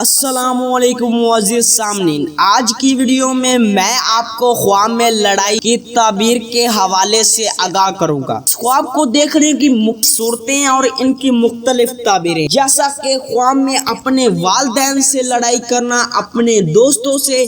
السلام علیکم معزز سامعین، آج کی ویڈیو میں آپ کو خواب میں لڑائی کی تعبیر کے حوالے سے آگاہ کروں گا۔ خواب کو دیکھنے کی صورتیں اور ان کی مختلف تعبیریں، جیسا کہ خواب میں اپنے والدین سے لڑائی کرنا، اپنے دوستوں سے،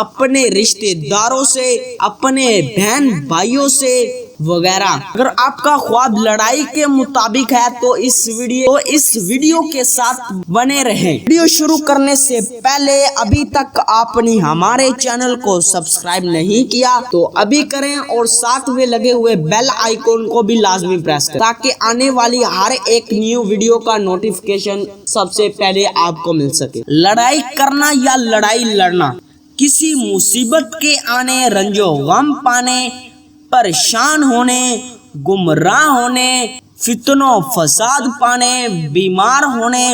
اپنے رشتہ داروں سے، اپنے بہن بھائیوں سے وغیرہ۔ اگر آپ کا خواب لڑائی کے مطابق ہے تو اس ویڈیو کے ساتھ بنے رہیں۔ ویڈیو شروع کرنے سے پہلے ابھی تک آپ نے ہمارے چینل کو سبسکرائب نہیں کیا تو ابھی کریں اور ساتھ میں لگے ہوئے بیل آئیکن کو بھی لازمی پریس کریں تاکہ آنے والی ہر ایک نیو ویڈیو کا نوٹیفیکیشن سب سے پہلے آپ کو مل سکے۔ لڑائی کرنا یا لڑائی لڑنا، کسی مصیبت کے آنے، رنج و غم پانے، پریشان ہونے، گمراہ ہونے، فتن و فساد پانے، بیمار ہونے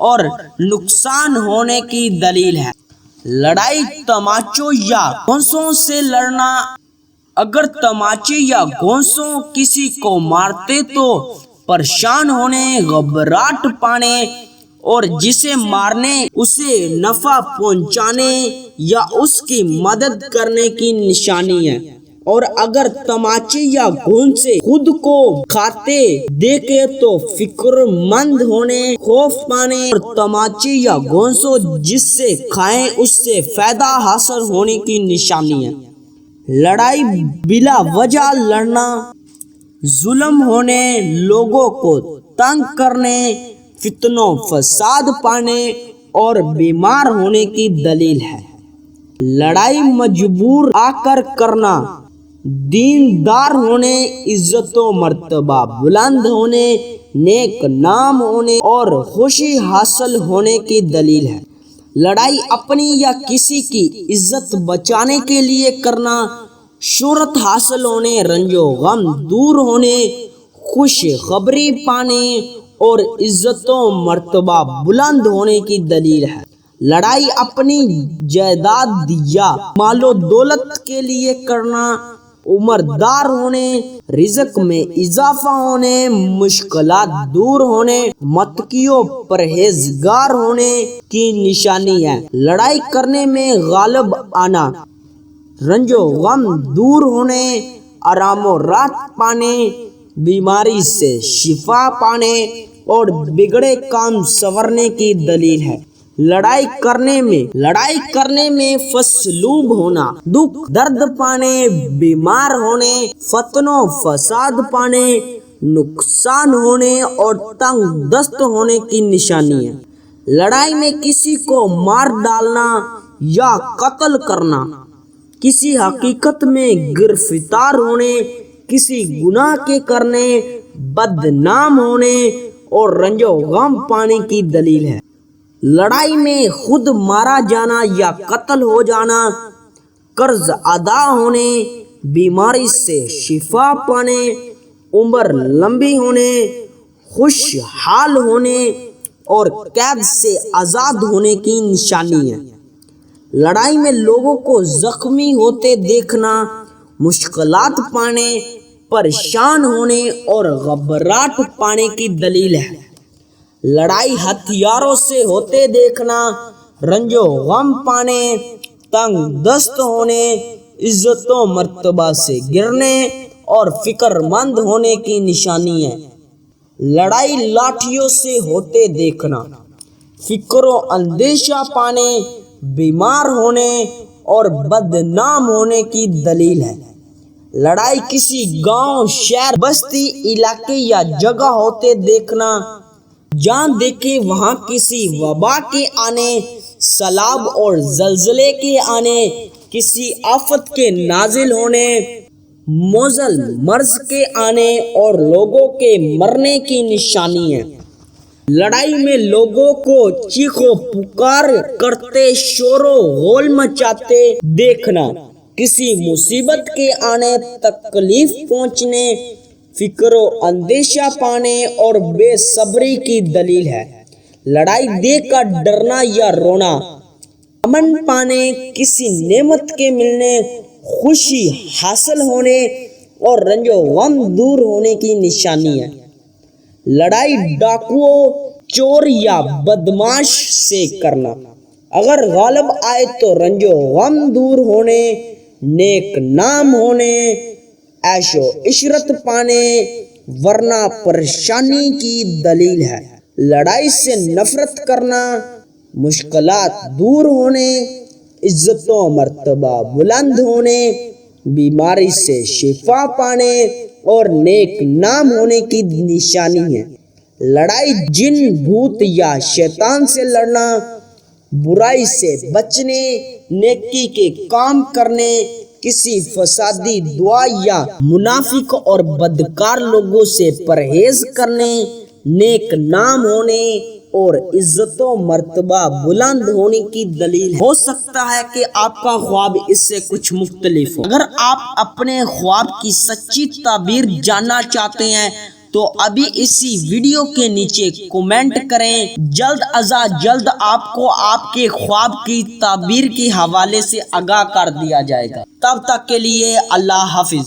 اور نقصان ہونے کی دلیل ہے۔ لڑائی تماچوں یا گھونسوں سے لڑنا، اگر تماچے یا گھونسوں کسی کو مارتے تو پریشان ہونے، گھبراہٹ پانے اور جسے مارنے اسے نفع پہنچانے یا اس کی مدد کرنے کی نشانی ہے، اور اگر تماچے یا گھونسے خود کو کھاتے دیکھے تو فکر مند ہونے، خوف پانے، اور تماچے یا گھونسوں جس سے کھائیں اس سے فائدہ حاصل ہونے کی نشانی ہے۔ لڑائی بلا وجہ لڑنا، ظلم ہونے، لوگوں کو تنگ کرنے، فتن و فساد پانے اور بیمار ہونے کی دلیل ہے۔ لڑائی مجبور آ کر کرنا، دیندار ہونے، عزت و مرتبہ بلند ہونے، نیک نام ہونے اور خوشی حاصل ہونے کی دلیل ہے۔ لڑائی اپنی یا کسی کی عزت بچانے کے لیے کرنا، شہرت حاصل ہونے، رنج و غم دور ہونے، خوش خبری پانے اور عزت و مرتبہ بلند ہونے کی دلیل ہے۔ لڑائی اپنی جائیداد یا مال و دولت کے لیے کرنا، عمردار ہونے، رزق میں اضافہ ہونے، مشکلات دور ہونے، متقیوں پرہیزگار ہونے کی نشانی ہے۔ لڑائی کرنے میں غالب آنا، رنج و غم دور ہونے، آرام و راحت پانے، بیماری سے شفا پانے اور بگڑے کام سنورنے کی دلیل ہے۔ لڑائی کرنے میں فسلوب ہونا، دکھ درد پانے، بیمار ہونے، فتن و فساد پانے، نقصان ہونے اور تنگ دست ہونے کی نشانی ہے۔ لڑائی میں کسی کو مار ڈالنا یا قتل کرنا، کسی حقیقت میں گرفتار ہونے، کسی گناہ کے کرنے، بدنام ہونے اور رنج و غم پانے کی دلیل ہے۔ لڑائی میں خود مارا جانا یا قتل ہو جانا، قرض ادا ہونے، بیماری سے شفا پانے، عمر لمبی ہونے، خوشحال ہونے اور قید سے آزاد ہونے کی نشانی ہے۔ لڑائی میں لوگوں کو زخمی ہوتے دیکھنا، مشکلات پانے، پریشان ہونے اور گھبراہٹ پانے کی دلیل ہے۔ لڑائی ہتھیاروں سے ہوتے دیکھنا، رنج و غم پانے، تنگ دست ہونے، عزت و مرتبہ سے گرنے اور فکر مند ہونے کی نشانی ہے۔ لڑائی لاٹھیوں سے ہوتے دیکھنا، فکر و اندیشہ پانے، بیمار ہونے اور بدنام ہونے کی دلیل ہے۔ لڑائی کسی گاؤں، شہر، بستی، علاقے یا جگہ ہوتے دیکھنا، جہاں دیکھے وہاں کسی وبا کے آنے، سیلاب اور زلزلے کے آنے، کسی آفت کے نازل ہونے، موزل مرض کے آنے اور لوگوں کے مرنے کی نشانی ہے۔ لڑائی میں لوگوں کو چیخ و پکار کرتے، شور و غول مچاتے دیکھنا، کسی مصیبت کے آنے، تکلیف پہنچنے، فکر و اندیشہ پانے اور بے صبری کی دلیل ہے۔ لڑائی دیکھ کر ڈرنا یا رونا، امن پانے، کسی نعمت کے ملنے، خوشی حاصل ہونے اور رنج و غم دور ہونے کی نشانی ہے۔ لڑائی ڈاکوؤں، چور یا بدماش سے کرنا، اگر غالب آئے تو رنج و غم دور ہونے، نیک نام ہونے، عیش و عشرت پانے، ورنہ پریشانی کی دلیل ہے۔ لڑائی سے نفرت کرنا، مشکلات دور ہونے، عزت و مرتبہ بلند ہونے، بیماری سے شفا پانے اور نیک نام ہونے کی نشانی ہے۔ لڑائی جن، بھوت یا شیطان سے لڑنا، برائی سے بچنے، نیکی کے کام کرنے، کسی فسادی دعا یا منافق اور بدکار لوگوں سے پرہیز کرنے، نیک نام ہونے اور عزت و مرتبہ بلند ہونے کی دلیل ہے۔ ہو سکتا ہے کہ آپ کا خواب اس سے کچھ مختلف ہو۔ اگر آپ اپنے خواب کی سچی تعبیر جاننا چاہتے ہیں تو ابھی اسی ویڈیو کے نیچے کومنٹ کریں، جلد از جلد آپ کو آپ کے خواب کی تعبیر کے حوالے سے آگاہ کر دیا جائے گا۔ تب تک کے لیے اللہ حافظ۔